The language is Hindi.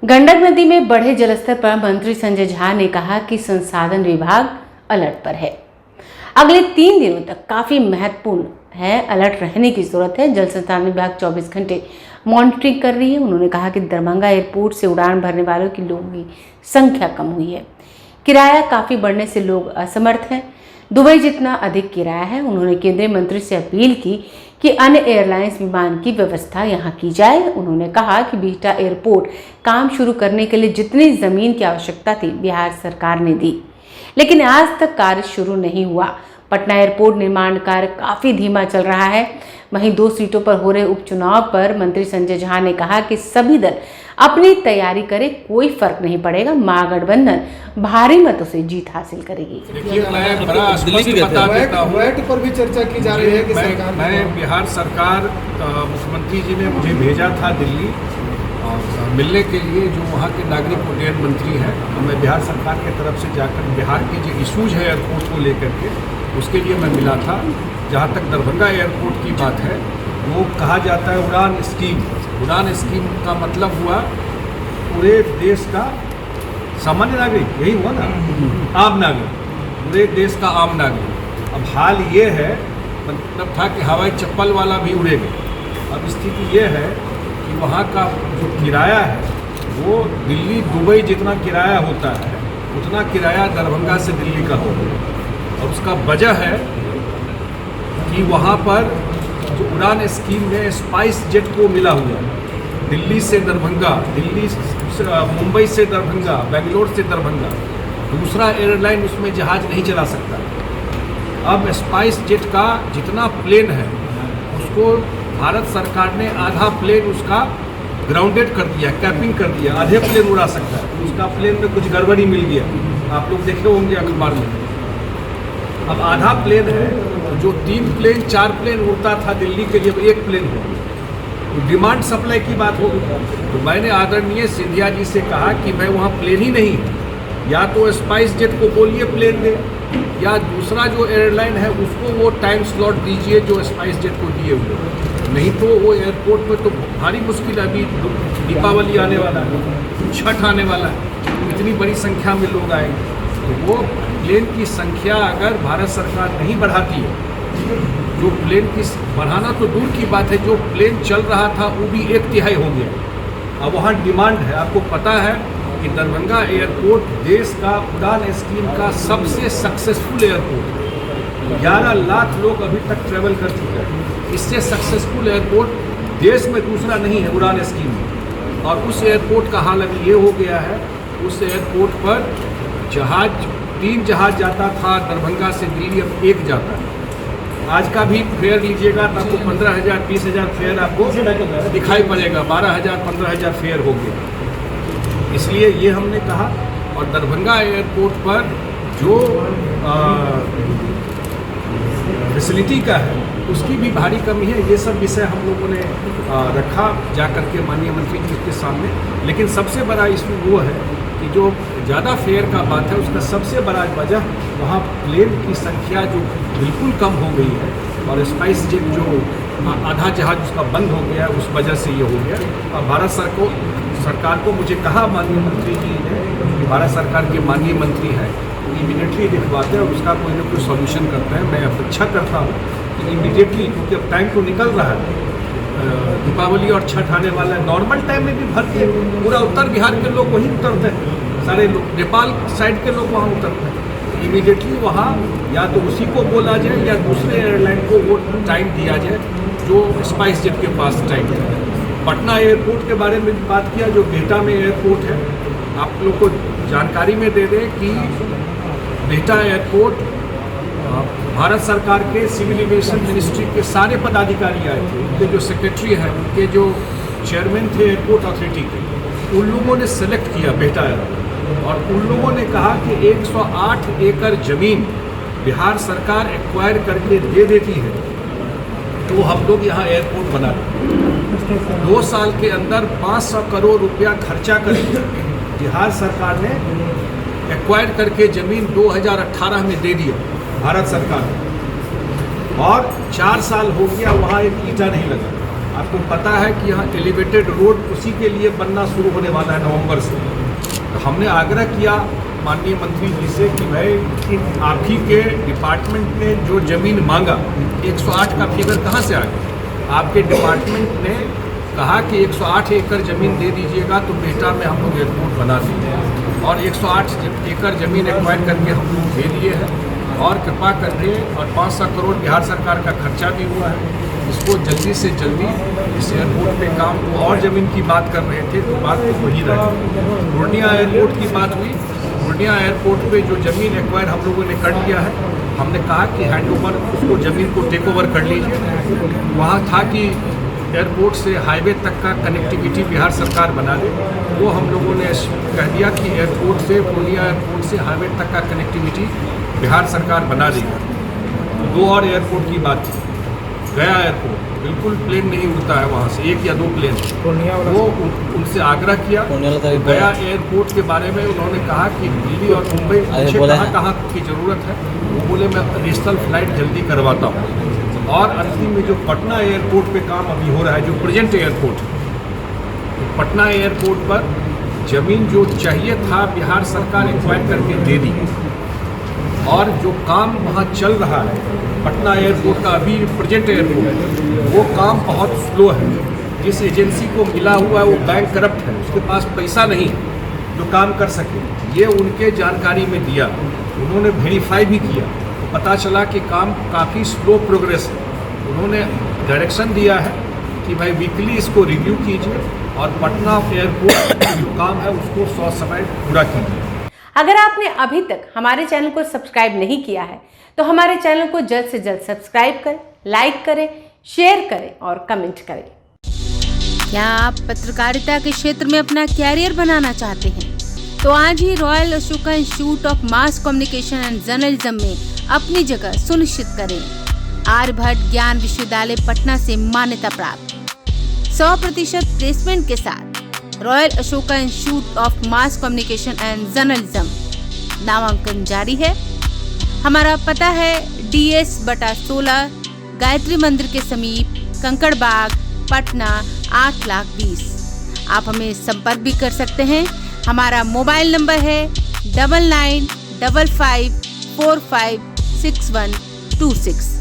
गंडक नदी में बढ़े जलस्तर पर मंत्री संजय झा ने कहा कि संसाधन विभाग अलर्ट पर है। अगले 3 दिनों तक काफी महत्वपूर्ण है, अलर्ट रहने की जरूरत है। जल संसाधन विभाग 24 घंटे मॉनिटरिंग कर रही है। उन्होंने कहा कि दरभंगा एयरपोर्ट से उड़ान भरने वालों की लोगों की संख्या कम हुई है। किराया काफी बढ़ने से लोग असमर्थ हैं। दुबई जितना अधिक किराया है। उन्होंने केंद्रीय मंत्री से अपील की कि अन्य एयरलाइंस विमान की व्यवस्था यहां की जाए। उन्होंने कहा कि बिहटा एयरपोर्ट काम शुरू करने के लिए जितनी जमीन की आवश्यकता थी बिहार सरकार ने दी, लेकिन आज तक कार्य शुरू नहीं हुआ। पटना एयरपोर्ट निर्माण कार्य काफी धीमा चल रहा है। वहीं 2 सीटों पर हो रहे उपचुनाव पर मंत्री संजय झा ने कहा कि सभी दल अपनी तैयारी करें, कोई फर्क नहीं पड़ेगा, महागठबंधन भारी मतों से जीत हासिल करेगी। देखिए, मैं बड़ा स्पष्ट बता देता हूँ, वैट पर भी चर्चा की जा रही है कि मैं बिहार सरकार मुख्यमंत्री जी ने मुझे भेजा था दिल्ली और मिलने के लिए जो वहाँ के नागरिक उड्डयन मंत्री हैं। तो मैं बिहार सरकार की तरफ से जाकर बिहार के जो इशूज है एयरपोर्ट को लेकर के, उसके लिए मैं मिला था। जहाँ तक दरभंगा एयरपोर्ट की बात है, वो कहा जाता है उड़ान स्कीम। उड़ान स्कीम का मतलब हुआ पूरे देश का सामान्य नागरिक, यही हुआ ना, आम नागरिक, पूरे देश का आम नागरिक। अब हाल ये है, मतलब था कि हवाई चप्पल वाला भी उड़ेगा। अब स्थिति ये है कि वहाँ का जो किराया है वो दिल्ली दुबई जितना किराया होता है उतना किराया दरभंगा से दिल्ली का होगा। और उसका वजह है कि वहाँ पर जो उड़ान स्कीम में स्पाइस जेट को मिला हुआ है, दिल्ली से दरभंगा, मुंबई से दरभंगा, बेंगलोर से दरभंगा, दूसरा एयरलाइन उसमें जहाज नहीं चला सकता। अब स्पाइस जेट का जितना प्लेन है उसको भारत सरकार ने आधा प्लेन उसका ग्राउंडेड कर दिया, कैपिंग कर दिया, आधे प्लेन उड़ा सकता है। उसका प्लेन में कुछ गड़बड़ी मिल गया, आप लोग देखे होंगे अखबार में। अब आधा प्लेन है, जो 3 प्लेन 4 प्लेन उड़ता था दिल्ली के लिए, 1 प्लेन हो गया। तो डिमांड सप्लाई की बात हो गई। तो मैंने आदरणीय सिंधिया जी से कहा कि मैं वहाँ प्लेन ही नहीं है, या तो स्पाइस जेट को बोलिए प्लेन दे, या दूसरा जो एयरलाइन है उसको वो टाइम स्लॉट दीजिए जो स्पाइस जेट को दिए हुए। नहीं तो वो एयरपोर्ट पर तो भारी मुश्किल है। अभी दीपावली आने वाला है, छठ आने वाला है, इतनी बड़ी संख्या में लोग आएंगे। तो वो प्लेन की संख्या अगर भारत सरकार नहीं बढ़ाती है, जो प्लेन की बढ़ाना तो दूर की बात है, जो प्लेन चल रहा था वो भी 1/3 हो गया। अब वहाँ डिमांड है। आपको पता है कि दरभंगा एयरपोर्ट देश का उड़ान स्कीम का सबसे सक्सेसफुल एयरपोर्ट है। 11 लाख लोग अभी तक ट्रैवल कर चुके हैं। इससे सक्सेसफुल एयरपोर्ट देश में दूसरा नहीं है उड़ान स्कीम में। और उस एयरपोर्ट का हाल अभी ये हो गया है, उस एयरपोर्ट पर जहाज 3 जहाज जाता था दरभंगा से दिल्ली, अब 1 जाता है। आज का भी फेयर लीजिएगा तो आपको 15,000 20,000 फेयर आपको दिखाई पड़ेगा। 12,000 15,000 फेयर हो गया। इसलिए ये हमने कहा। और दरभंगा एयरपोर्ट पर जो फैसिलिटी का है उसकी भी भारी कमी है। ये सब विषय हम लोगों ने रखा जाकर के माननीय मंत्री जी के सामने। लेकिन सबसे बड़ा इशू वो है कि जो ज़्यादा फेयर का बात है उसका सबसे बड़ा वजह वहाँ प्लेन की संख्या जो बिल्कुल कम हो गई है, और स्पाइस जेट जो आधा जहाज उसका बंद हो गया, उस वजह से ये हो गया। और भारत सरकार को मुझे कहा माननीय मंत्री जी ने कि भारत सरकार के माननीय मंत्री हैं, इमीडिएटली दिखवाते हैं और उसका कोई ना कोई सॉल्यूशन करते हैं। मैं अपेक्षा करता हूँ कि इमीडिएटली, क्योंकि अब टाइम तो निकल रहा है, दीपावली और छठ आने वाला है। नॉर्मल टाइम में भी भरती है, पूरा उत्तर बिहार के लोग वहीं उतरते हैं, सारे लोग नेपाल साइड के लोग वहाँ उतरते हैं। इमीडिएटली वहाँ या तो उसी को बोला जाए या दूसरे एयरलाइन को वो टाइम दिया जाए जो स्पाइस जेट के पास टाइम है। पटना एयरपोर्ट के बारे में बात किया, जो बिहटा में एयरपोर्ट है, आप लोग को जानकारी में दे दें कि बिहटा एयरपोर्ट भारत सरकार के सिविल एविएशन मिनिस्ट्री के सारे पदाधिकारी आए थे। उनके जो सेक्रेटरी हैं, उनके जो चेयरमैन थे एयरपोर्ट अथॉरिटी के, उन लोगों ने सेलेक्ट किया बिहटा एयरपोर्ट। और उन लोगों ने कहा कि 108 एकड़ जमीन बिहार सरकार एक्वायर करके दे देती है तो हम लोग यहाँ एयरपोर्ट बना दें। 2 साल के अंदर 500 करोड़ रुपया खर्चा करके बिहार सरकार ने एक्वायर करके ज़मीन 2018 में दे दिया भारत सरकार ने। और 4 साल हो गया वहाँ एक ईंटा नहीं लगा। आपको पता है कि यहाँ एलिवेटेड रोड उसी के लिए बनना शुरू होने वाला है नवंबर से। तो हमने आग्रह किया माननीय मंत्री जी से कि भाई आप ही के डिपार्टमेंट ने जो ज़मीन मांगा 108 का फिगर कहाँ से आ गया। आपके डिपार्टमेंट ने कहा कि 108 एकड़ ज़मीन दे दीजिएगा तो बेहटा में हम लोग एयरपोर्ट बना देंगे, और 108 एकड़ ज़मीन एक्वायर करके हम लोग दे दिए हैं और कृपा करके, और 500 करोड़ बिहार सरकार का खर्चा भी हुआ है। इसको जल्दी से जल्दी इस एयरपोर्ट पे काम, और ज़मीन की बात कर रहे थे तो बात तो वही रही। पूर्णिया एयरपोर्ट की बात हुई। पूर्णिया एयरपोर्ट पे जो ज़मीन एक्वायर हम लोगों ने कर लिया है, हमने कहा कि हैंड ओवर, उसको ज़मीन को टेक ओवर कर लीजिए। वहाँ था कि एयरपोर्ट से हाईवे तक का कनेक्टिविटी बिहार सरकार बना दे, वो हम लोगों ने कह दिया कि एयरपोर्ट से, पूर्णिया एयरपोर्ट से हाईवे तक का कनेक्टिविटी बिहार सरकार बना देगी। 2 और एयरपोर्ट की बात थी। गया एयरपोर्ट बिल्कुल प्लेन नहीं उड़ता है, वहाँ से 1 या 2 प्लेन। वो उनसे आग्रह किया। गया एयरपोर्ट के बारे में उन्होंने कहा कि दिल्ली और मुंबई कहाँ की ज़रूरत है। वो बोले मैं रीजनल फ्लाइट जल्दी करवाता हूँ। और अंतिम में जो पटना एयरपोर्ट पे काम अभी हो रहा है, जो प्रेजेंट एयरपोर्ट है, तो पटना एयरपोर्ट पर ज़मीन जो चाहिए था बिहार सरकार एक्वायर करके दे दी, और जो काम वहाँ चल रहा है पटना एयरपोर्ट का, अभी प्रेजेंट एयरपोर्ट है, वो काम बहुत स्लो है। जिस एजेंसी को मिला हुआ है वो बैंक करप्ट है, उसके पास पैसा नहीं है जो काम कर सके। ये उनके जानकारी में दिया, उन्होंने वेरीफाई भी किया, तो पता चला कि काम काफ़ी स्लो प्रोग्रेस है। उन्होंने डायरेक्शन दिया है कि भाई वीकली इसको रिव्यू कीजिए और पटना एयरपोर्ट जो काम है उसको 100 समय पूरा कीजिए। अगर आपने अभी तक हमारे चैनल को सब्सक्राइब नहीं किया है तो हमारे चैनल को जल्द से जल्द सब्सक्राइब करें, लाइक करें, शेयर करें और कमेंट करें। क्या आप पत्रकारिता के क्षेत्र में अपना कैरियर बनाना चाहते हैं? तो आज ही royal Ashoka institute of mass communication and journalism में अपनी जगह सुनिश्चित करें। आर्यभट्ट ज्ञान विश्वविद्यालय पटना से मान्यता प्राप्त 100% प्लेसमेंट के साथ royal Ashoka institute of mass communication and journalism नामांकन जारी है। हमारा पता है DS/16 गायत्री मंदिर के समीप, कंकड़ बाग, पटना 8,20,000। आप हमें संपर्क भी कर सकते हैं। हमारा मोबाइल नंबर है 9955456126।